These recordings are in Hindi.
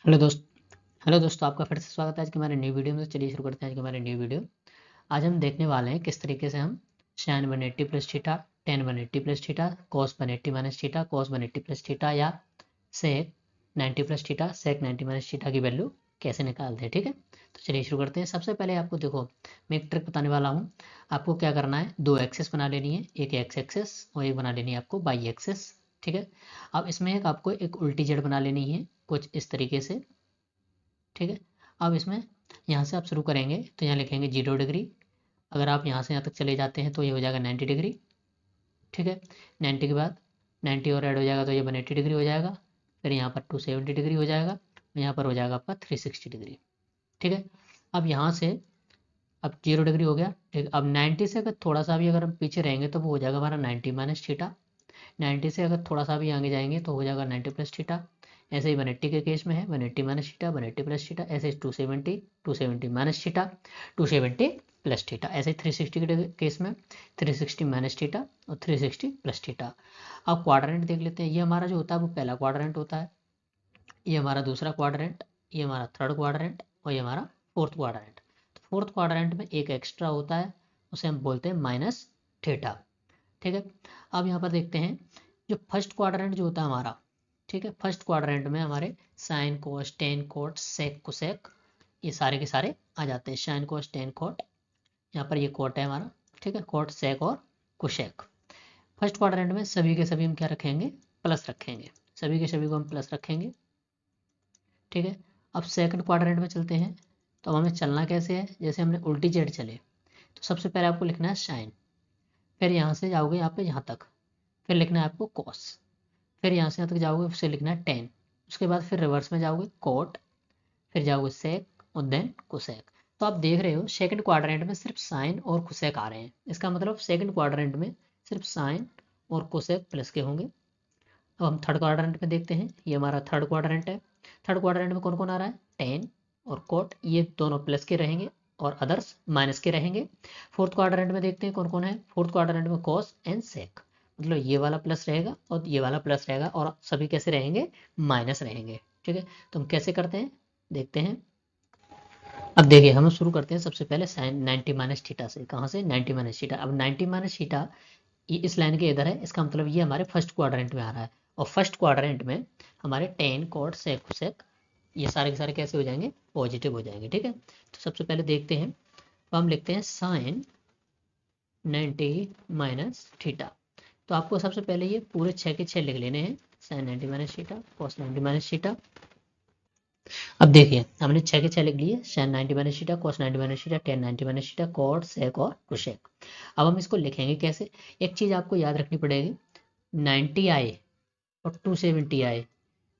हेलो दोस्तों, आपका फिर से स्वागत है आज के हमारे न्यू वीडियो में। तो चलिए शुरू करते हैं आज के हमारे न्यू वीडियो। आज हम देखने वाले हैं किस तरीके से हम sine 180 plus theta, tan 180 plus theta, cos 180 minus theta, cos 180 plus theta या sec 90 plus theta, sec 90 minus theta की वैल्यू कैसे निकालते हैं। ठीक है, तो चलिए शुरू करते हैं। सबसे पहले आपको देखो, मैं एक ट्रिक बताने वाला हूँ। आपको क्या करना है, दो एक्सेस बना लेनी है, एक एक्स एक्सेस और एक बना लेनी है आपको वाई एक्सेस। ठीक है, अब इसमें एक आपको एक उल्टी जेड बना लेनी है कुछ इस तरीके से। ठीक है, अब इसमें यहाँ से आप शुरू करेंगे तो यहाँ लिखेंगे 0 डिग्री। अगर आप यहाँ से यहाँ तक चले जाते हैं तो ये हो जाएगा 90 डिग्री। ठीक है, 90 के बाद 90 और ऐड हो जाएगा तो ये 180 डिग्री हो जाएगा। फिर यहाँ पर 270 डिग्री हो जाएगा, यहाँ पर हो जाएगा आपका 360 डिग्री। ठीक है, अब यहाँ से अब 0 डिग्री हो गया। ठीक, अब 90 से अगर थोड़ा सा भी अगर हम पीछे रहेंगे तो वो हो जाएगा हमारा 90 माइनस थीटा। 90 से अगर थोड़ा सा भी आगे जाएंगे तो हो जाएगा 90 प्लस थीटा। ऐसे ही 180 के केस में है 180 माइनस थीटा, 180 प्लस थीटा। ऐसे 270, 270 माइनस थीटा, 270 प्लस थीटा। ऐसे 360 के केस में 360 माइनस थीटा और 360 प्लस थीटा। अब क्वाड्रेंट देख लेते हैं। ये हमारा जो होता है वो पहला क्वाड्रेंट होता है, ये हमारा दूसरा क्वाड्रेंट, ये हमारा थर्ड क्वाड्रेंट और ये हमारा फोर्थ क्वाड्रेंट। तो फोर्थ क्वाड्रेंट में एक एक्स्ट्रा होता है, उसे हम बोलते हैं माइनस थीटा। ठीक है, अब यहाँ पर देखते हैं जो फर्स्ट क्वाड्रेंट जो होता है हमारा। ठीक है, फर्स्ट क्वाड्रेंट में हमारे sine cos tan cot sec cosec ये सारे के सारे आ जाते हैं। साइन कोस टेन कोट, यहाँ पर ये कोट है हमारा। ठीक है, कोट सेक और कुशेक। फर्स्ट क्वाड्रेंट में सभी के सभी हम क्या रखेंगे, प्लस रखेंगे। सभी के सभी को हम प्लस रखेंगे। ठीक है, अब सेकंड क्वाड्रेंट में चलते हैं। तो अब हमें चलना कैसे है, जैसे हमने उल्टी जेड चले तो सबसे पहले आपको लिखना है साइन, फिर यहाँ से जाओगे यहाँ पे यहाँ तक, फिर लिखना है आपको कॉस, फिर यहाँ से यहाँ तक जाओगे उससे लिखना है टेन। उसके बाद फिर रिवर्स में जाओगे कोट, फिर जाओगे सेक और देन कोसेक। तो आप देख रहे हो सेकंड क्वाड्रेंट में सिर्फ साइन और कोसेक आ रहे हैं। इसका मतलब सेकंड क्वाड्रेंट में सिर्फ साइन और कोसेक प्लस के होंगे। अब हम थर्ड क्वाड्रेंट में देखते हैं, ये हमारा थर्ड क्वाड्रेंट है। थर्ड क्वाड्रेंट में कौन कौन आ रहा है, टेन और कोट, ये दोनों प्लस के रहेंगे और अदर्स माइनस के रहेंगे। फोर्थ क्वाड्रेंट में देखते हैं कौन कौन है। फोर्थ क्वाड्रेंट में कॉस एंड सेक, मतलब ये वाला प्लस रहेगा और ये वाला प्लस रहेगा और सभी कैसे रहेंगे, माइनस रहेंगे। ठीक है, तो हम कैसे करते हैं देखते हैं। अब देखिए हम शुरू करते हैं सबसे पहले साइन 90 माइनस थीटा से। कहाँ से, 90 माइनस थीटा। अब 90 माइनस थीटा ये इस लाइन के इधर है, इसका मतलब ये हमारे फर्स्ट क्वाड्रेंट में आ रहा है। और फर्स्ट क्वाड्रेंट में हमारे टेन कोट सेक सेक ये सारे के सारे कैसे हो जाएंगे, पॉजिटिव हो जाएंगे। ठीक है, तो सबसे पहले देखते हैं, तो हम लिखते हैं साइन 90 माइनस थीटा। तो आपको सबसे पहले ये पूरे 6 के 6 लिख लेने हैं, sine 90 minus theta, cos 90 minus theta. अब देखिए हमने 6 के 6 लिख लिए, sine 90 minus theta, cos 90 minus theta, tan 90 minus theta, cot sec और कोसेक। अब हम इसको लिखेंगे कैसे। एक चीज़ आपको याद रखनी पड़ेगी, 90 आए और 270 आए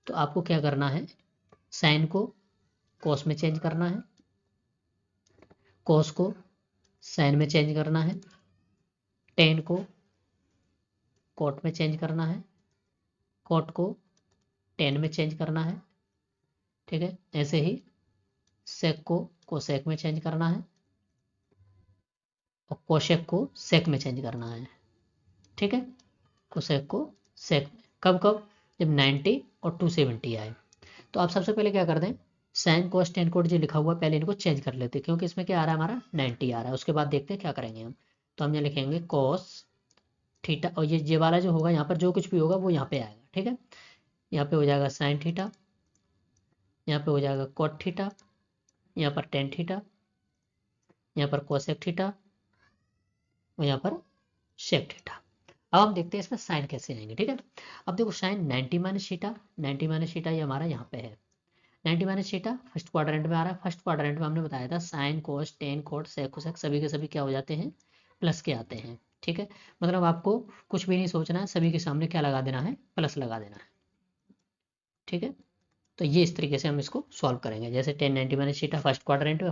तो आपको क्या करना है, साइन को कॉस में चेंज करना है, कॉस को साइन में चेंज करना है, टेन को कॉट में चेंज करना है, कॉट को टेन में चेंज करना है। ठीक है, ऐसे ही सेक को कोसेक में चेंज करना है और कोसेक को सेक में चेंज करना है। ठीक है, कोसेक को सेक में कब कब, जब 90 और 270 आए। तो आप सबसे पहले क्या कर दें, साइन कोस टेन कोट जो लिखा हुआ पहले इनको चेंज कर लेते हैं, क्योंकि इसमें क्या आ रहा है हमारा 90 आ रहा है। उसके बाद देखते हैं क्या करेंगे हम। तो हम यहाँ लिखेंगे कोस थीटा और ये वाला जो होगा यहाँ पर जो कुछ भी होगा वो यहाँ पे आएगा। ठीक है, यहाँ पे हो जाएगा साइन थीटा, यहाँ पे हो जाएगा कोट थीटा, यहाँ पर टेन थीटा, यहाँ पर कोसेक थीटा और यहाँ पर सेक थीटा। अब हम देखते हैं इसमें साइन कैसे आएंगे। ठीक है, अब देखो sine 90 minus theta, 90 minus theta ये हमारा यहाँ पे है। 90 माइनस थीटा फर्स्ट क्वाड्रेंट में आ रहा है। फर्स्ट क्वाड्रेंट में हमने बताया था sine cos tan cot sec cosec सभी के सभी क्या हो जाते हैं, प्लस के आते हैं। ठीक है, मतलब आपको कुछ भी नहीं सोचना है, सभी के सामने क्या लगा देना है, प्लस लगा देना है। ठीक है, तो ये इस तरीके से हम इसको सॉल्व करेंगे। जैसे 10 90 माइनस थीटा फर्स्ट क्वाड्रेंट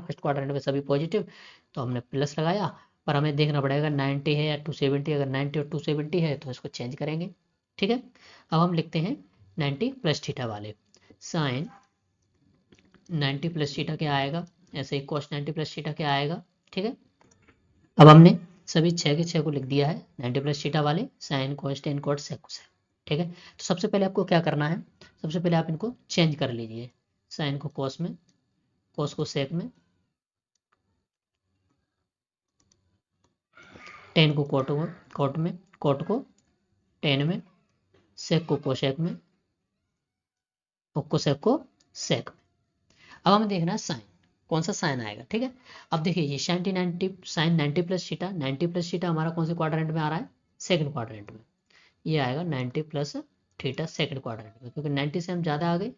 में सभी पॉजिटिव तो हमने प्लस लगाया, पर हमें देखना पड़ेगा 90 है या 270। अगर 90 और 270 है तो इसको चेंज करेंगे। ठीक है, अब हम लिखते हैं 90 प्लस थीटा वाले, साइन 90 प्लस थीटा क्या आएगा, ऐसे ही कॉस 90 प्लस थीटा क्या आएगा। ठीक है, अब हमने सभी 6 के 6 को लिख दिया है 90 प्लस थीटा वाले, sine cos tan cot sec cosec. ठीक है, तो सबसे पहले आपको क्या करना है, सबसे पहले आप इनको चेंज कर लीजिए। साइन को कोस में, कोस को सेक में, टेन को कोट में, कोट को टेन में, सेक को कोसेक में, और कोसेक को सेक में। अब हमें देखना है साइन, कौन सा साइन आएगा। ठीक है, अब देखिए ये sine 90 plus theta, 90 plus theta हमारा कौन से क्वाड्रेंट में आ रहा है, सेकंड क्वाड्रेंट में। ये आएगा 90 प्लस थीटा सेकंड क्वाड्रेंट में, क्योंकि 90 से हम ज़्यादा आ गए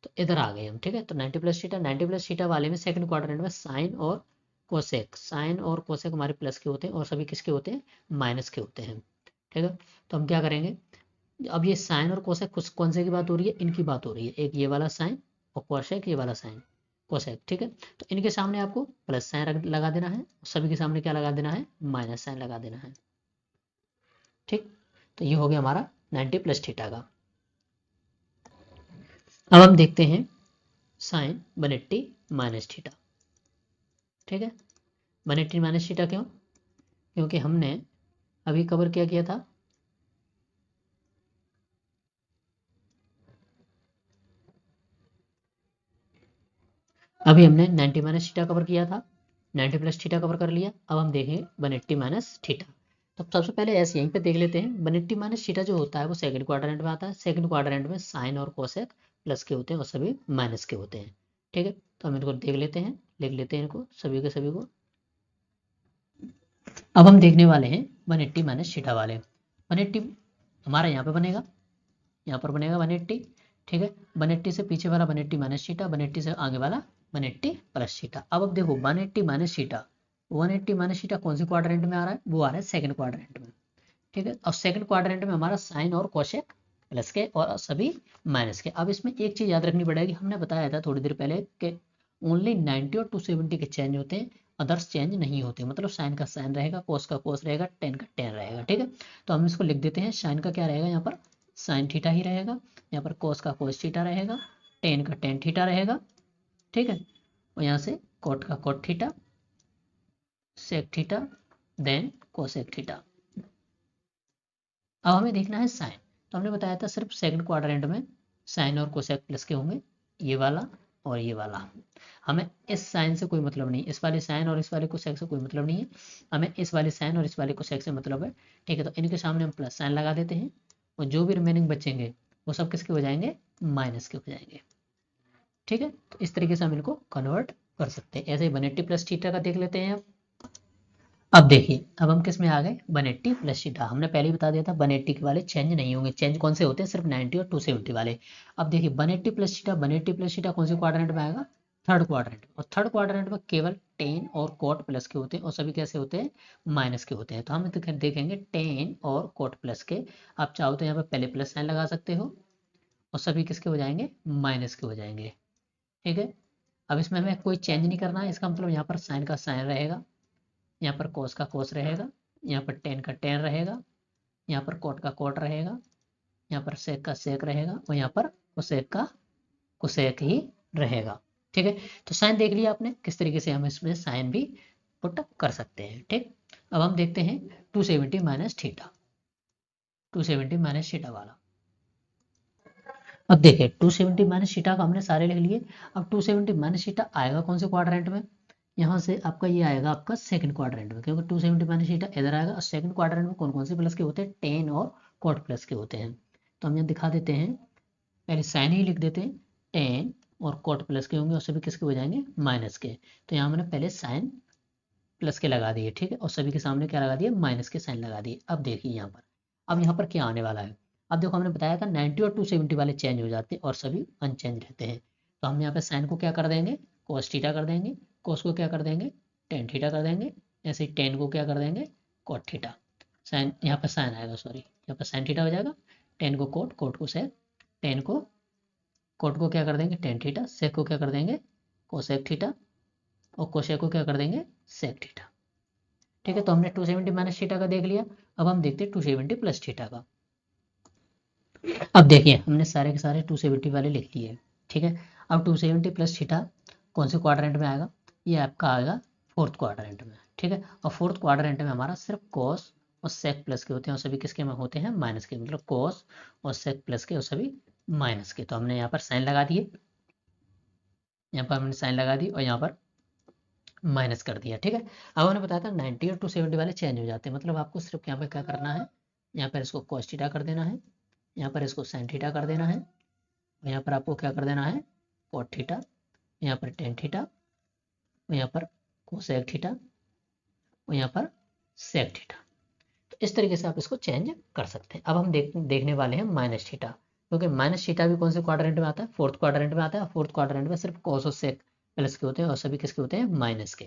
तो इधर आ गए हम। ठीक है, तो 90 प्लस थीटा वाले में सेकंड क्वाड्रेंट में साइन और कोसेक, साइन और कोसेक हमारे प्लस के होते हैं और सभी किसके होते हैं, माइनस के होते हैं। ठीक है, तो हम क्या करेंगे, अब ये साइन और कोसेक कौन से की बात हो रही है, इनकी बात हो रही है, एक ये वाला साइन और कोसेक ये वाला साइन कोसेक। ठीक है, तो इनके सामने आपको प्लस साइन लगा देना है, सभी के सामने क्या लगा देना है, माइनस साइन लगा देना है। ठीक, तो ये हो गया हमारा 90 प्लस थीटा का। अब हम देखते हैं साइन 180 माइनस थीटा। ठीक है, 180 माइनस थीटा क्यों, क्योंकि हमने अभी कवर क्या किया था, अभी हमने 90 माइनस थीटा कवर किया था, 90 प्लस थीटा कवर कर लिया। अब हम देखें 180 माइनस थीटा। तो सबसे पहले ऐसे यहीं पे देख लेते हैं, 180 माइनस थीटा जो होता है वो सेकंड क्वाड्रेंट में आता है। सेकंड क्वाड्रेंट में साइन और कोसेक प्लस के होते हैं और सभी माइनस के होते हैं। ठीक है, तो हम इनको देख लेते हैं, लिख लेते हैं इनको सभी के सभी को। अब हम देखने वाले हैं 180 माइनस थीटा वाले। 180 हमारा यहाँ पे बनेगा, यहाँ पर बनेगा 180। ठीक है, 180 से पीछे वाला 180 माइनस थीटा, 180 से आगे वाला 180 प्लस थीटा। अब देखो 180 माइनस थीटा, 180 माइनस थीटा कौन से क्वाड्रेंट में आ रहा है, वो आ रहा है सेकंड क्वाड्रेंट में। ठीक है, और सेकंड क्वाड्रेंट में हमारा साइन और कोसेक प्लस के और सभी माइनस के। अब इसमें एक चीज याद रखनी पड़ेगी, हमने बताया था थोड़ी देर पहले कि ओनली 90 और 270 के चेंज होते हैं, अदर्स चेंज नहीं होते। मतलब साइन का साइन रहेगा, कोस का कोस रहेगा, टेन का टेन रहेगा। ठीक है, तो हम इसको लिख देते हैं, साइन का क्या रहेगा यहाँ पर, साइन थीटा ही रहेगा, यहाँ पर कोस का कोस थीटा रहेगा, टेन का टेन थीटा रहेगा। ठीक है, और यहाँ से कोट का cot theta, sec theta, then cosec theta. अब हमें देखना है साइन, तो हमने बताया था सिर्फ सेकंड क्वाड्रेंट में साइन और कोसेक प्लस के होंगे, ये वाला और ये वाला। हमें इस साइन से कोई मतलब नहीं, इस वाले साइन और इस वाले कोसेक से कोई मतलब नहीं है, हमें इस वाले साइन और इस वाले कोसेक से मतलब है। ठीक है, तो इनके सामने हम प्लस साइन लगा देते हैं और जो भी रिमेनिंग बचेंगे वो सब किसके हो जाएंगे, माइनस के हो जाएंगे। ठीक है, तो इस तरीके से हम इनको कन्वर्ट कर सकते हैं। ऐसे ही 180 प्लस थीटा का देख लेते हैं। अब देखिए, अब हम किस में आ गए, 180 प्लस थीटा। हमने पहले ही बता दिया था 180 के वाले चेंज नहीं होंगे, चेंज कौन से होते हैं, सिर्फ 90 और 270 वाले। अब देखिए 180 प्लस थीटा, 180 प्लस थीटा कौन से क्वाड्रेंट में आएगा, थर्ड क्वाड्रेंट। और थर्ड क्वाड्रेंट में केवल टेन और कोट प्लस के होते हैं और सभी कैसे होते हैं, माइनस के होते हैं। तो हम देखेंगे टेन और कोट प्लस के। आप चाहो तो यहाँ पर पहले प्लस साइन लगा सकते हो और सभी किसके हो जाएंगे, माइनस के हो जाएंगे। ठीक है, अब इसमें हमें कोई चेंज नहीं करना है, इसका मतलब यहाँ पर साइन का साइन रहेगा, यहाँ पर कोस का कोस रहेगा, यहाँ पर टेन का टेन रहेगा, यहाँ पर कोट का कोट रहेगा, यहाँ पर सेक का सेक रहेगा और यहाँ पर कोसेक का कोसेक ही रहेगा। ठीक है, तो साइन देख लिया आपने, किस तरीके से हम इसमें साइन भी पुट कर सकते हैं। ठीक, अब हम देखते हैं 270 माइनस थीटा, 270 माइनस थीटा वाला। अब देखिए 270 माइनस थीटा का हमने सारे लिख लिए। अब 270 माइनस थीटा आएगा कौन से क्वाड्रेंट में, यहाँ से आपका ये आएगा आपका सेकंड क्वाड्रेंट में, क्योंकि 270 माइनस थीटा इधर आएगा। और सेकंड क्वाड्रेंट में कौन कौन से प्लस के होते हैं, टेन और कोट प्लस के होते हैं। तो हम यहाँ दिखा देते हैं, पहले साइन ही लिख देते हैं, टेन और कोट प्लस के होंगे और सभी किसके हो जाएंगे, माइनस के। तो यहाँ मैंने पहले साइन प्लस के लगा दिए। ठीक है, और सभी के सामने क्या लगा दिए, माइनस के साइन लगा दिए। अब देखिए यहाँ पर, अब यहाँ पर क्या आने वाला है। अब देखो हमने बताया था 90 और 270 वाले चेंज हो जाते हैं और सभी अनचेंज रहते हैं। तो हम यहाँ पे साइन को क्या कर देंगे, कोस थीटा कर देंगे, कोस को क्या कर देंगे, टेन थीटा कर देंगे, ऐसे ही टेन को क्या कर देंगे, कोट थीटा। साइन यहाँ पर साइन आएगा, सॉरी यहाँ पर साइन थीटा हो जाएगा, टेन को कोट, कोट को सेक, टेन को कोट को क्या कर देंगे, टेन थीटा, सेक को क्या कर देंगे, कोसेक थीटा, और कोसेक को क्या कर देंगे, सेक थीटा। ठीक है, तो हमने 270 माइनस थीटा का देख लिया। अब हम देखते हैं 270 प्लस थीटा का। अब देखिए हमने सारे के सारे 270 वाले लिख लिए। ठीक है, अब 270 प्लस थीटा कौन से क्वाड्रेंट में आएगा, ये आपका आएगा फोर्थ क्वाड्रेंट में। ठीक है, और फोर्थ क्वाड्रेंट में हमारा सिर्फ कोस और सेक प्लस के होते हैं और सभी किसके में होते हैं, माइनस के। मतलब कोस और सेक प्लस के और सभी माइनस के। तो हमने यहाँ पर साइन लगा दिए। यहाँ पर हमने साइन लगा दी और यहाँ पर माइनस कर दिया। ठीक है, अब हमने बताया था 90 और 270 वाले चेंज हो जाते हैं, मतलब आपको सिर्फ यहाँ पर क्या करना है, यहाँ पर इसको cos थीटा कर देना है, यहाँ पर इसको sin थीटा कर देना है, और यहाँ पर आपको क्या कर देना है cot थीटा, यहाँ पर tan थीटा, और यहाँ पर cosec थीटा, और यहाँ पर sec थीटा। तो इस तरीके से आप इसको चेंज कर सकते हैं। अब हम देखने वाले हैं माइनस थीटा, क्योंकि माइनस थीटा भी कौन से क्वाड्रेंट में आता है, फोर्थ क्वाड्रेंट में आता है। फोर्थ क्वाड्रेंट में सिर्फ cos और sec प्लस के होते हैं और सभी किसके होते हैं, माइनस के।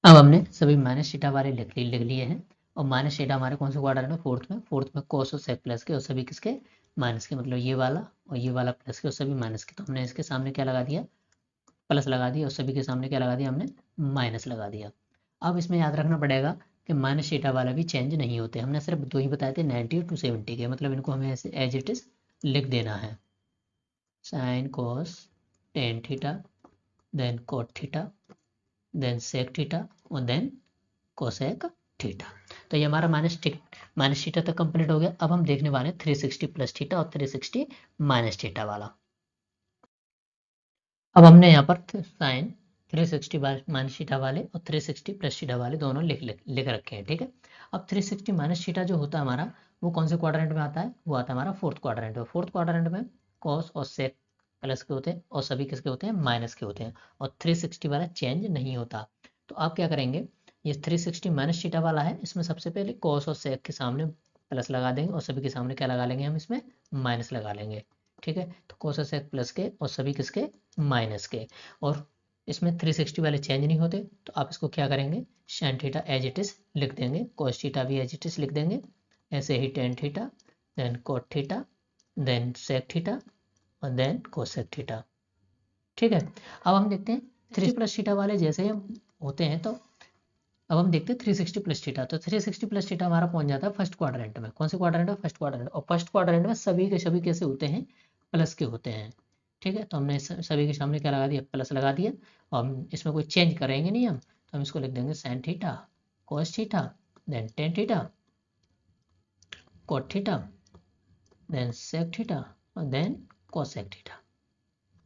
अब हमने सभी माइनस थीटा वाले लिख लिए हैं, और माइनस थीटा हमारे कौन से क्वाड्रेंट में, फोर्थ में cos और sec प्लस के और सभी किसके, माइनस के, मतलब ये वाला और ये वाला प्लस के और सभी माइनस के। तो हमने इसके सामने क्या लगा दिया, प्लस लगा दिया, और सभी के सामने क्या लगा दिया, हमने माइनस लगा दिया। अब इसमें याद रखना पड़ेगा कि माइनस थीटा वाला भी चेंज नहीं होते, हमने सिर्फ दो ही बताए थे 90 और 270 के, मतलब इनको हमें ऐसे एज इट इज लिख देना है, sine cos tan theta, then cot theta, then sec theta, और देन कोसेक थीटा। तो ये हमारा माइनस थीटा तक कंप्लीट हो गया। अब हम देखने वाले हैं 360 प्लस थीटा और 360 माइनस थीटा वाला। अब हमने यहाँ पर साइन 360 माइनस थीटा वाले और 360 प्लस थीटा वाले दोनों लिख रखे हैं। ठीक है, अब 360 माइनस थीटा जो होता है हमारा, वो कौन से क्वाड्रेंट में आता है, वो आता है हमारा फोर्थ क्वाड्रेंट में। फोर्थ क्वाड्रेंट में कॉस और सेक प्लस के होते हैं और सभी किसके होते हैं, माइनस के होते हैं, और 360 वाला चेंज नहीं होता। तो आप क्या करेंगे, ये 360 माइनस थीटा वाला है, इसमें सबसे पहले कॉस और सेक के सामने प्लस लगा देंगे और सभी के सामने क्या लगा लेंगे, हम इसमें माइनस लगा लेंगे। ठीक है, तो कॉस और सेक प्लस के और सभी किसके, माइनस के, और इसमें 360 वाले चेंज नहीं होते। तो आप इसको क्या करेंगे, sine theta as it is लिख देंगे, कॉस थीटा भी एज इट इज लिख देंगे, ऐसे ही tan theta, then cot theta, then sec theta, और देन कोसेक थीटा। ठीक है, अब हम देखते हैं 3 प्लस थीटा वाले जैसे हम होते हैं, तो अब हम देखते हैं 360 प्लस थीटा। तो 360 प्लस थीटा हमारा पहुंच जाता है फर्स्ट क्वाड्रेंट में। कौन से क्वाड्रेंट में, फर्स्ट क्वाड्रेंट, और फर्स्ट क्वाड्रेंट में सभी के सभी कैसे होते हैं, प्लस के होते हैं। ठीक है, तो हमने सभी के सामने क्या लगा दिया, प्लस लगा दिया, और हम इसमें कोई चेंज करेंगे नहीं हम, तो हम इसको लिख देंगे sine theta, cos theta, then tan theta, cot theta, then sec theta, और देन कोसेक थीटा।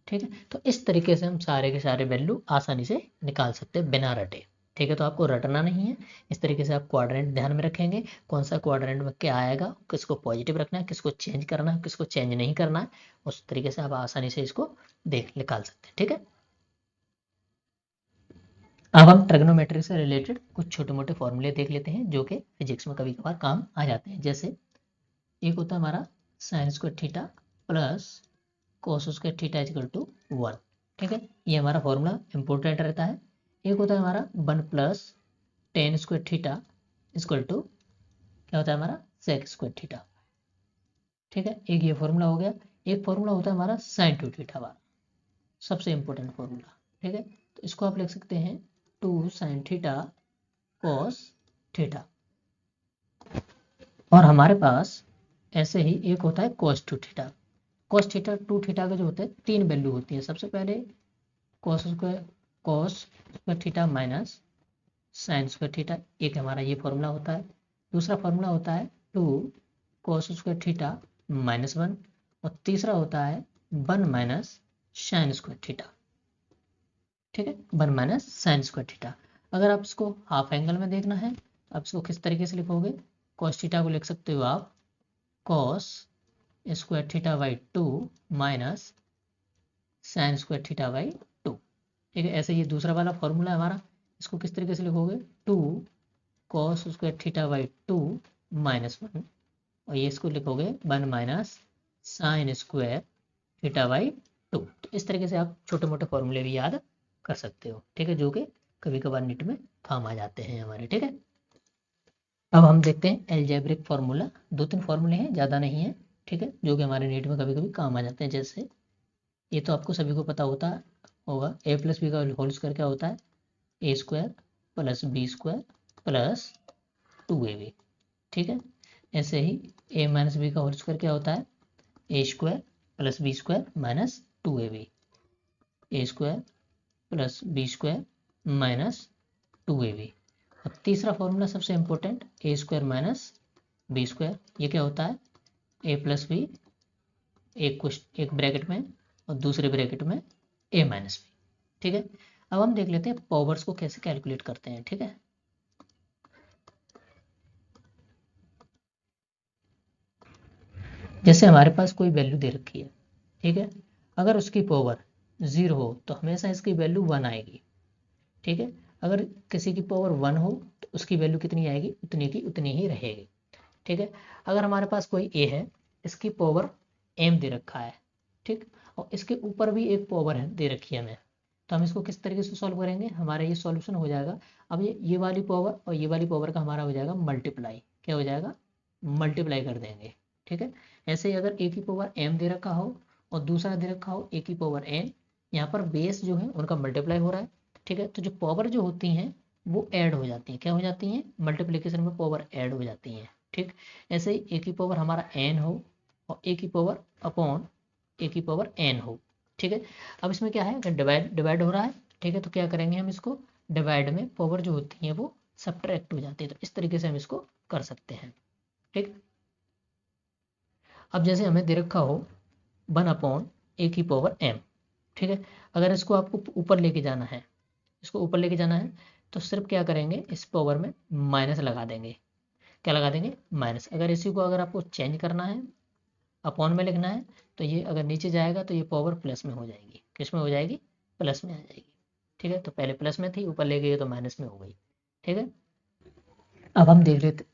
ठीक है, तो इस तरीके से हम सारे के सारे वैल्यू आसानी से निकाल सकते हैं बिना रटे। ठीक है, तो आपको रटना नहीं है, इस तरीके से आप क्वाड्रेंट ध्यान में रखेंगे, कौन सा क्वाड्रेंट में क्या आएगा, किसको पॉजिटिव रखना है, किसको चेंज करना है, किसको चेंज नहीं करना है, उस तरीके से आप आसानी से इसको निकाल सकते हैं। ठीक है, अब हम ट्रिग्नोमेट्री से रिलेटेड कुछ छोटे मोटे फॉर्मूले देख लेते हैं जो कि फिजिक्स में कभी कभार काम आ जाते हैं। जैसे एक होता है हमारा sine square theta plus cos square theta equal to 1। ठीक है, ये हमारा फॉर्मूला इंपॉर्टेंट रहता है। एक होता है हमारा 1 plus tan square theta equal to क्या होता है हमारा सेक स्क्वायर थीटा। ठीक है, एक ये फॉर्मूला हो गया। एक फॉर्मूला होता है हमारा साइन टू थीटा वाला, सबसे इंपॉर्टेंट फॉर्मूला। ठीक है, तो इसको आप लिख सकते हैं 2 साइन थीटा कॉस थीटा। और हमारे पास ऐसे ही एक होता है cos two theta. Cos theta two theta के जो होते हैं तीन वैल्यू होती है। सबसे पहले cos square theta minus sign square theta, एक हमारा ये फॉर्मूला होता है। दूसरा फॉर्मूला होता है 2 कॉस स्क्वायर थीटा माइनस 1, और तीसरा होता है 1 माइनस साइन स्क्वायर थीटा। ठीक है, 1 माइनस साइन स्क्वायर थीटा। अगर आप इसको हाफ एंगल में देखना है तो आप इसको किस तरीके से लिखोगे, कॉस थीटा को लिख सकते हो आप cos square theta by 2 minus sign square theta by 2। ठीक है, ऐसे ये दूसरा वाला फॉर्मूला है हमारा, इसको किस तरीके से लिखोगे 2 cos square theta by 2 minus 1, और ये इसको लिखोगे 1 minus sign square theta by 2। तो इस तरीके से आप छोटे मोटे फॉर्मूले भी याद कर सकते हो। ठीक है, जो कि कभी कभार नीट में काम आ जाते हैं हमारे। ठीक है, अब हम देखते हैं एल्जेब्रिक फार्मूला। 2-3 फॉर्मूले हैं, ज़्यादा नहीं है। ठीक है, जो कि हमारे नीट में कभी कभी काम आ जाते हैं। जैसे ये तो आपको सभी को पता होता होगा, ए प्लस बी का होल स्क्वायर क्या होता है, A square plus B square plus 2ab। ठीक है, ऐसे ही ए माइनस बी का होल स्क्वायर क्या होता है, A square plus B square minus 2ab, A square plus B square minus 2ab। अब तीसरा फॉर्मूला सबसे important, A square minus B square, ये क्या होता है, ए प्लस बी एक ब्रैकेट में और दूसरे ब्रैकेट में a माइनस बी। ठीक है, अब हम देख लेते हैं पावर्स को कैसे कैलकुलेट करते हैं। ठीक है, जैसे हमारे पास कोई वैल्यू दे रखी है, ठीक है, अगर उसकी पावर 0 हो तो हमेशा इसकी वैल्यू 1 आएगी। ठीक है, अगर किसी की पावर 1 हो तो उसकी वैल्यू कितनी आएगी, उतनी की उतनी ही रहेगी। ठीक है, अगर हमारे पास कोई a है, इसकी पावर m दे रखा है, ठीक, और इसके ऊपर भी एक पावर है दे रखी है हमें, तो हम इसको किस तरीके से सॉल्व करेंगे, हमारा ये सॉल्यूशन हो जाएगा। अब ये वाली पावर और ये वाली पावर का हमारा हो जाएगा मल्टीप्लाई, क्या हो जाएगा, मल्टीप्लाई कर देंगे। ठीक है, ऐसे ही अगर a की पावर m दे रखा हो और दूसरा दे रखा हो a की पावर n, यहाँ पर बेस जो है उनका मल्टीप्लाई हो रहा है। ठीक है, तो जो पावर जो होती हैं वो ऐड हो जाती हैं, क्या हो जाती हैं, मल्टीप्लिकेशन में पावर ऐड हो जाती हैं। ठीक, ऐसे ही a की पावर हमारा n हो और a की पावर अपॉन a की पावर n हो। ठीक है, अब इसमें क्या है, अगर डिवाइड डिवाइड हो रहा है, ठीक है, तो क्या करेंगे हम इसको, डिवाइड में पावर जो होती है वो सब्ट्रैक्ट हो जाती है, तो इस तरीके से हम इसको कर सकते हैं। ठीक, अब जैसे हमें दे रखा हो 1 अपॉन a की पावर m, ठीक है, अगर इसको आपको ऊपर लेके जाना है, इसको ऊपर लेके जाना है तो सिर्फ क्या करेंगे, इस पावर में माइनस लगा देंगे, क्या लगा देंगे, माइनस। अगर इसी को अगर आपको चेंज करना है, अपॉन में लिखना है, तो ये अगर नीचे जाएगा तो ये पावर प्लस में हो जाएगी, किस में हो जाएगी, प्लस में आ जाएगी। ठीक है, तो पहले प्लस में थी, ऊपर ले गए तो माइनस में हो गई। ठीक है, अब हम देख लेते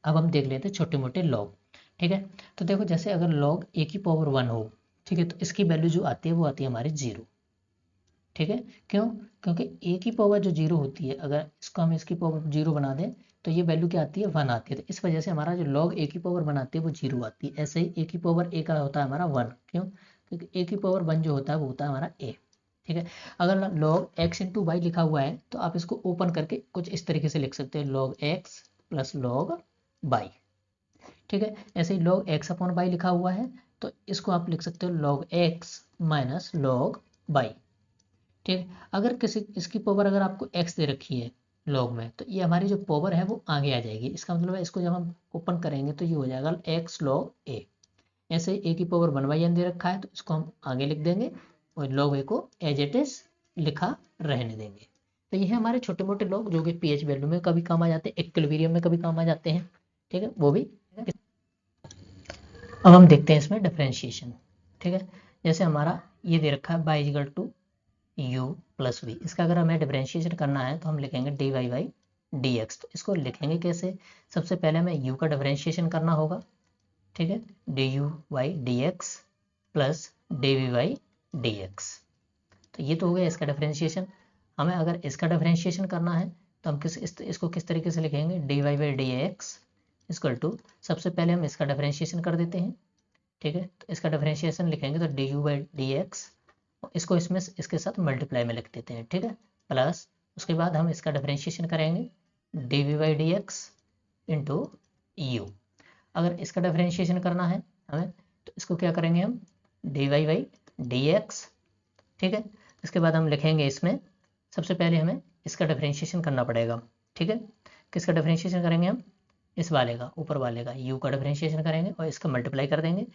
अब हम देख लेते छोटे मोटे लॉग। ठीक है, तो देखो जैसे अगर लॉग a की पावर 1 हो, ठीक है, तो इसकी वैल्यू जो आती है वो आती है हमारी 0। ठीक है, क्यों, क्योंकि a की पावर जो 0 होती है, अगर इसको हम इसकी पावर 0 बना दें तो ये वैल्यू क्या आती है, 1 आती है, तो इस वजह से हमारा जो log a की पावर 1 आती है वो 0 आती है। ऐसे ही a की पावर a का होता है हमारा 1, क्यों, क्योंकि a की पावर 1 जो होता है वो होता है हमारा a। ठीक है, अगर log x इंटू वाई लिखा हुआ है तो आप इसको ओपन करके कुछ इस तरीके से लिख सकते हैं, log x plus log y। ठीक है, ऐसे ही log x अपॉन y लिखा हुआ है तो इसको आप लिख सकते हो log x minus log y। ठीक, अगर किसी इसकी पावर अगर आपको x दे रखी है log में, तो ये हमारी जो पावर है वो आगे आ जाएगी, इसका मतलब है इसको जब हम ओपन करेंगे तो ये हो जाएगा x log a। ऐसे a की पावर 1/n दे रखा है तो इसको हम आगे लिख देंगे और log a को एज इट इज लिखा रहने देंगे। तो ये है हमारे छोटे मोटे लॉग जो कि pH वैल्यू में कभी काम आ जाते हैं, इक्विलिब्रियम में कभी काम आ जाते हैं। ठीक है, वो भी। अब हम देखते हैं इसमें डिफरेंशिएशन। ठीक है, जैसे हमारा ये दे रखा है y equal to u plus v, इसका अगर हमें डिफरेंशिएशन करना है तो हम लिखेंगे d y by d x. तो इसको लिखेंगे कैसे, सबसे पहले हमें u का डिफरेंशिएशन करना होगा। ठीक है, d u by d x plus d v by d x, तो ये तो हो गया इसका डिफरेंशिएशन। हमें अगर इसका डिफरेंशिएशन करना है तो हम इसको किस तरीके से लिखेंगे, d y by d x equal to, सबसे पहले हम इसका डिफरेंशिएशन कर देते हैं। ठीक है, तो इसका डिफरेंशिएशन लिखेंगे तो D u by d x, इसको इसमें इसके साथ मल्टीप्लाई में लिख देते हैं। ठीक है, प्लस उसके बाद हम इसका डिफरेंशिएशन करेंगे d v by d x into u. अगर इसका डिफरेंशिएशन करना है हमें तो इसको क्या करेंगे हम, d y by d x. ठीक है, इसके बाद हम लिखेंगे इसमें, सबसे पहले हमें इसका डिफरेंशिएशन करना पड़ेगा। ठीक है, किसका डिफरेंशिएशन करेंगे हम, इस वाले का, ऊपर वाले का u का डिफरेंशिएशन करेंगे और इसका मल्टीप्लाई कर देंगे,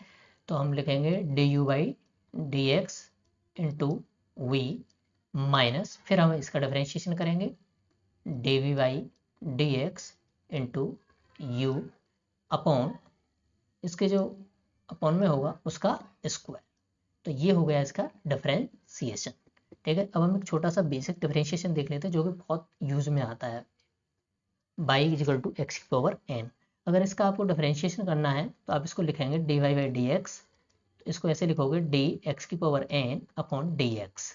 तो हम लिखेंगे d u by d x into v minus, फिर हम इसका डिफरेंशिएशन करेंगे d v by d x into u upon, इसके जो अपॉन में होगा उसका स्क्वायर। तो ये हो गया इसका डिफरेंशिएशन। ठीक है, अब हम एक छोटा सा बेसिक डिफरेंशिएशन देख लेते हैं जो कि बहुत यूज में आता है, बाई इजिकल टू एक्स की पावर एन। अगर इसका आपको डिफरेंशिएशन करना है तो आप इसको लिखेंगे d y by d x, तो इसको ऐसे लिखोगे डी एक्स की power n upon d x.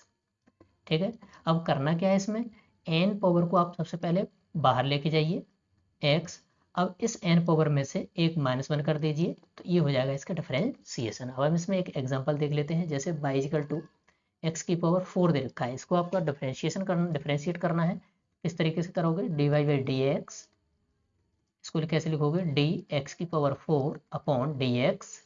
ठीक है, अब करना क्या है इसमें, एन पावर को आप सबसे पहले बाहर लेके जाइए एक्स, अब इस एन पावर में से एक -1 कर दीजिए, तो ये हो जाएगा इसका डिफरेंशिएशन। अब हम इसमें एक एग्जांपल देख लेते हैं, जैसे बाई इजिकल टू एक्स की पावर 4 दे रखा है, इसको आपका डिफरेंशिएट करना है, किस तरीके से करोगे, d y by d x, इसको कैसे लिखोगे, डी एक्स की पावर 4 अपॉन डी एक्स।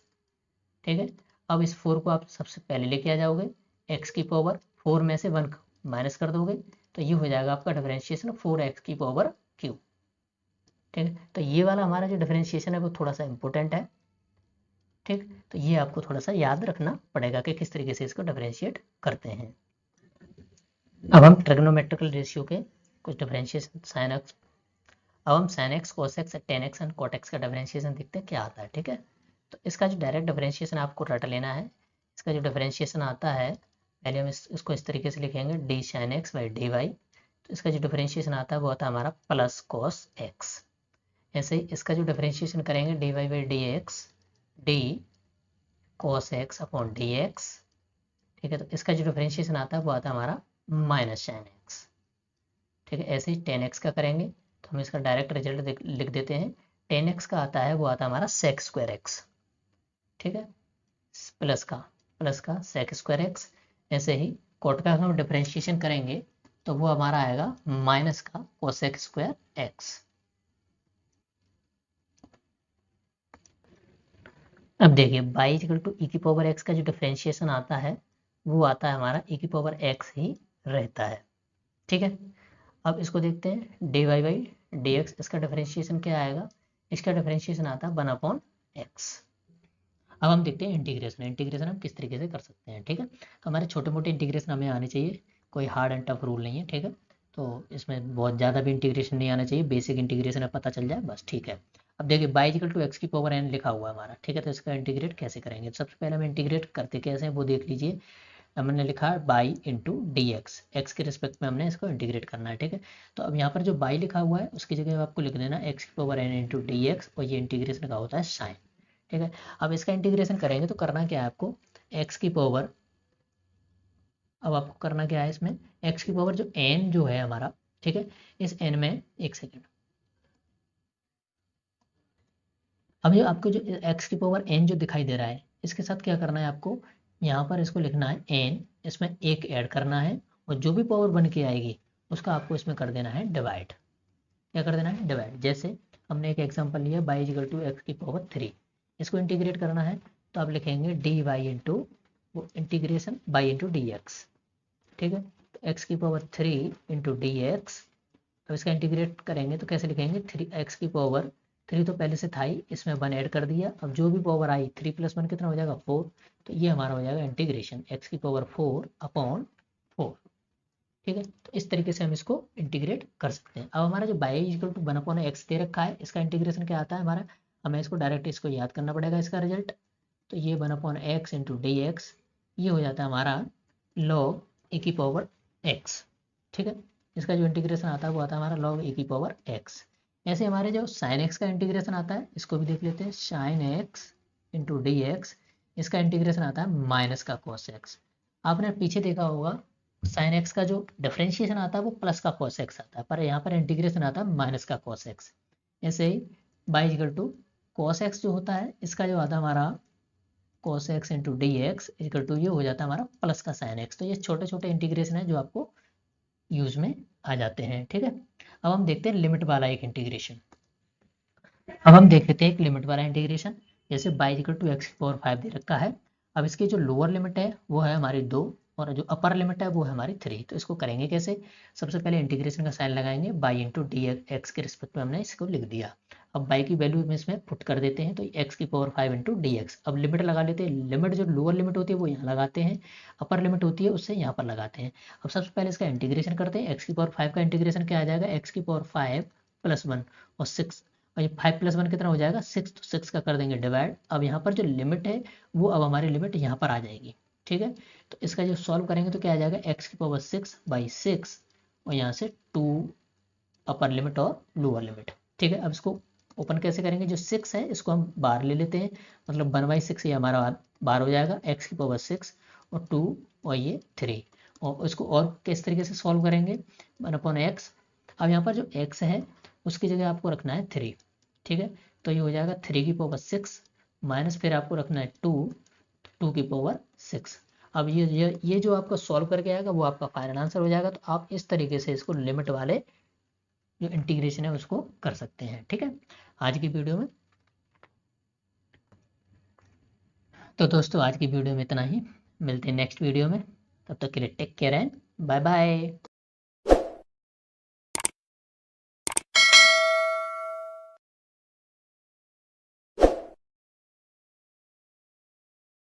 ठीक है, अब इस 4 को आप सबसे पहले लेके आ जाओगे, एक्स की पावर 4 में से 1 माइनस कर दोगे, तो ये हो जाएगा आपका डिफरेंशिएशन 4x की पावर क्यू। ठीक है, तो ये वाला हमारा जो डिफरेंशिएशन है वो थोड़ा सा इंपॉर्टेंट है। ठीक, तो ये आपको थोड़ा सा याद रखना पड़ेगा कि किस तरीके से इसको डिफरेंशिएट करते हैं। अब हम ट्रिग्नोमेट्रिकल रेशियो के कुछ डिफरेंशिएशन साइन एक्स, अब हम sine x cos x tan x and cot x का डिफरेंशिएशन देखते हैं क्या आता है। ठीक है, तो इसका जो डायरेक्ट डिफरेंशिएशन आपको रट लेना है। इसका जो डिफरेंशिएशन आता है, पहले हम इसको इस तरीके से लिखेंगे d sine x by d y. तो इसका जो डिफरेंशिएशन आता है वो आता है हमारा प्लस कोस एक्स। ऐसे ही इसका जो डिफरेंशिएशन करेंगे d y by d x d cos x upon d x. ठीक है, तो इसका जो डिफरेंशिएशन आता है वो आता है हमारा माइनस साइन एक्स। ठीक है, ऐसे ही टेन एक्स का करेंगे तो हम इसका डायरेक्ट रिजल्ट लिख देते हैं। टेन एक्स का आता है वो आता है हमारा सेक स्क्वायर एक्स। ठीक है, प्लस का सेक स्क्वायर एक्स। ऐसे ही कोट का हम डिफरेंशिएशन करेंगे तो वो हमारा आएगा माइनस का कोसेक स्क्वायर एक्स। अब देखिए बाई इक्वल टू ई की पावर एक्स का जो डिफरेंशिएशन आता है वो आता है हमारा ई की पावर एक्स ही रहता है। ठीक है, अब इसको देखते हैं d y by d x, इसका डिफरेंशिएशन क्या आएगा? इसका डिफरेंशिएशन आता है 1 एक्स। अब हम देखते हैं इंटीग्रेशन। इंटीग्रेशन हम किस तरीके से कर सकते हैं। ठीक है, तो हमारे छोटे मोटे इंटीग्रेशन हमें आने चाहिए, कोई हार्ड एंड टफ रूल नहीं है। ठीक है, तो इसमें बहुत ज़्यादा भी इंटीग्रेशन नहीं आना चाहिए, बेसिक इंटीग्रेशन पता चल जाए बस। ठीक है, अब देखिए बाई इक्वल टू एक्स की पावर एन लिखा हुआ है हमारा। ठीक है, तो इसका इंटीग्रेट कैसे करेंगे? सबसे पहले हम इंटीग्रेट करते कैसे हैं वो देख लीजिए। हमने लिखा है बाई इंटू डी एक्स के रिस्पेक्ट में हमने इसको इंटीग्रेट करना है। ठीक है, तो अब यहाँ पर जो बाई लिखा हुआ है उसकी जगह आपको लिख देना एक्स की power n into d x, और ये इंटीग्रेशन का होता है साइन। ठीक है, अब इसका इंटीग्रेशन करेंगे तो करना क्या है आपको? एक्स की पावर, अब आपको करना क्या है इसमें? एक्स की पावर जो एन जो है हमारा, ठीक है, इस एन में एक सेकेंड, अब जो आपको जो एक्स की पावर एन जो दिखाई दे रहा है इसके साथ क्या करना है आपको? यहाँ पर इसको लिखना है एन, इसमें एक ऐड करना है, और जो भी पावर बन के आएगी उसका आपको इसमें कर देना है डिवाइड। क्या कर देना है? डिवाइड। जैसे हमने एक एग्जांपल लिया बाई इक्वल टू एक्स की पावर 3, इसको इंटीग्रेट करना है तो आप लिखेंगे डी वाई इंटू वो integration by into d x. ठीक है, तो एक्स की पावर 3 इंटू डी एक्स। अब इसका इंटीग्रेट करेंगे तो कैसे लिखेंगे? 3 एक्स की पावर 3 तो पहले से था ही, इसमें 1 ऐड कर दिया, अब जो भी पावर आई 3 प्लस 1 कितना हो जाएगा? 4। तो ये हमारा हो जाएगा इंटीग्रेशन एक्स की पावर 4 अपॉन 4। ठीक है, तो इस तरीके से हम इसको इंटीग्रेट कर सकते हैं। अब हमारा जो y equal to 1 upon x दे रखा है, इसका इंटीग्रेशन क्या आता है हमारा? हमें इसको डायरेक्ट इसको याद करना पड़ेगा इसका रिजल्ट। तो ये 1 upon x into d x, ये हो जाता है हमारा लॉग ए की पावर एक्स। ठीक है, इसका जो इंटीग्रेशन आता है वो आता है हमारा लॉग ए की पावर एक्स। ऐसे हमारे जो साइन एक्स का इंटीग्रेशन आता है इसको भी देख लेते हैं। Sine x into d x, इसका इंटीग्रेशन आता है माइनस का कॉस एक्स। आपने पीछे देखा होगा साइन एक्स का जो डिफरेंशिएशन आता है वो प्लस का कॉस एक्स आता है, पर यहाँ पर इंटीग्रेशन आता है माइनस का कॉस एक्स। ऐसे ही y equal to cos x जो होता है इसका जो आता है हमारा cos x into d x equal to ये हो जाता है हमारा प्लस का साइन एक्स। तो ये छोटे छोटे इंटीग्रेशन है जो आपको यूज में आ जाते हैं। ठीक है, अब हम देखते हैं लिमिट वाला एक इंटीग्रेशन। अब हम देख लेते हैं एक लिमिट वाला इंटीग्रेशन। जैसे बाई इक्वल टू एक्स की पावर 5 दे रखा है, अब इसकी जो लोअर लिमिट है वो है हमारी 2, और जो अपर लिमिट है वो है हमारी 3। तो इसको करेंगे कैसे? सबसे पहले इंटीग्रेशन का साइन लगाएंगे, बाई इंटू डी एक्स के रिस्पेक्ट में हमने इसको लिख दिया। अब बाई की वैल्यू में इसमें पुट कर देते हैं, तो एक्स की पावर 5 इंटू डी एक्स। अब लिमिट लगा लेते हैं, लिमिट जो लोअर लिमिट होती है वो यहाँ लगाते हैं, अपर लिमिट होती है उससे यहाँ पर लगाते हैं। अब सबसे पहले इसका इंटीग्रेशन करते हैं। एक्स की पावर 5 का इंटीग्रेशन क्या आ जाएगा? एक्स की पावर 5 प्लस 1 और 6, और ये 5 प्लस 1 कितना हो जाएगा? 6। तो 6 का कर देंगे डिवाइड। अब यहाँ पर जो लिमिट है वो अब हमारी लिमिट यहाँ पर आ जाएगी। ठीक है, तो इसका जो सॉल्व करेंगे तो क्या आ जाएगा? एक्स की पावर 6 बाई 6, और यहाँ से 2 अपर लिमिट और लोअर लिमिट। ठीक है, अब इसको ओपन कैसे करेंगे? जो 6 है इसको हम बाहर ले लेते हैं, मतलब 1/6 ये हमारा बाहर हो जाएगा, एक्स की पावर 6 और 2 और ये 3। और इसको और किस तरीके से सॉल्व करेंगे? 1/x। अब यहाँ पर जो x है उसकी जगह आपको रखना है 3। ठीक है, तो ये हो जाएगा 3 की पावर 6 माइनस फिर आपको रखना है 2 की पावर 6। अब ये जो आपका सॉल्व करके आएगा वो आपका फाइनल आंसर हो जाएगा। तो आप इस तरीके से इसको लिमिट वाले जो इंटीग्रेशन है उसको कर सकते हैं। ठीक है, आज की वीडियो में तो दोस्तों आज की वीडियो में इतना ही, मिलते हैं नेक्स्ट वीडियो में, तब तक के लिए take care and bye bye.